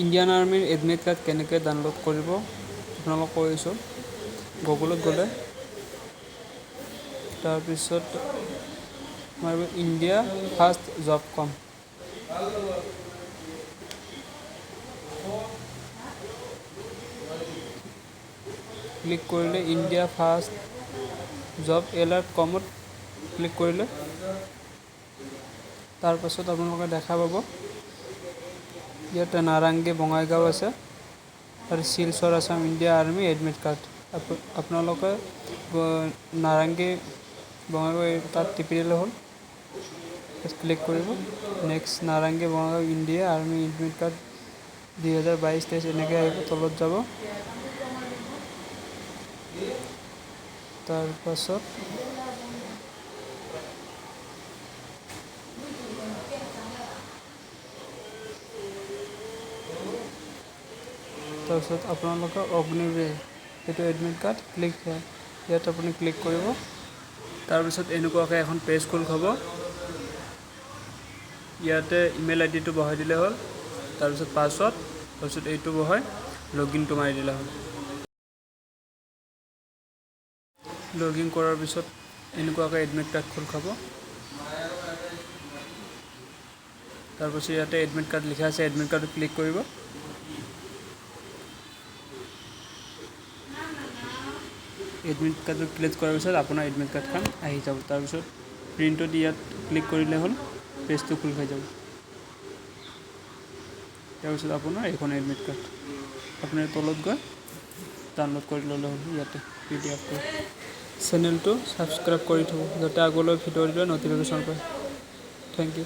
Indian আৰ্মিৰ admit card কেনেকৈ download কৰিব আপোনালোকক কৈছোঁ। গুগলত গ'লে তাৰপিছত মাৰিব ইণ্ডিয়া ফাৰ্ষ্ট জব কম। ক্লিক কৰিলে ইণ্ডিয়া ফাৰ্ষ্ট জব এলাৰ্ট কমত ক্লিক কৰিলে তাৰপাছত আপোনালোকে দেখা পাব ইয়াতে নাৰেংগী বঙাইগাঁও আছে আৰু Silchar Assam India army admit card. আপোনালোকে নাৰেংগী বঙাইগাঁও তাত টিপি দিলে হ'ল, ক্লিক কৰিব। Next Narengi Bongaigaon India army admit card 2022-23 এনেকৈ আহিব, তলত যাব। তাৰপাছত আপোনালোকে অগ্নিবীৰ এইটো এডমিট কাৰ্ড ইয়াত আপুনি ক্লিক কৰিব। তাৰপিছত এনেকুৱাকৈ এখন পেজ খোল খাব। ইয়াতে ইমেইল আইডিটো বহাই দিলে হ'ল, তাৰপিছত পাছৱৰ্ড, তাৰপিছত এইটো বহাই লগইনটো মাৰি দিলে হ'ল। লগইন কৰাৰ পিছত এনেকুৱাকৈ এডমিট কাৰ্ড খোল খাব। তাৰপিছত ইয়াতে এডমিট কাৰ্ড লিখা আছে, এডমিট কাৰ্ডত ক্লিক কৰিব। এডমিট কাৰ্ডত ক্লিক কৰাৰ পিছত আপোনাৰ এডমিট কাৰ্ডখন আহি যাব। তাৰপিছত প্ৰিণ্টত ইয়াত ক্লিক কৰিলে হ'ল, পেজটো খোল খাই যাব। তাৰপিছত আপোনাৰ এইখন এডমিট কাৰ্ড আপুনি তলত গৈ ডাউনলোড কৰি ল'লে হ'ল ইয়াতে PDF কৰি। চেনেলটো ছাবস্ক্ৰাইব কৰি থ'ব যাতে আগলৈ ভিডিঅ' দিলে ন'টিফিকেশ্যন পায়। Thank U.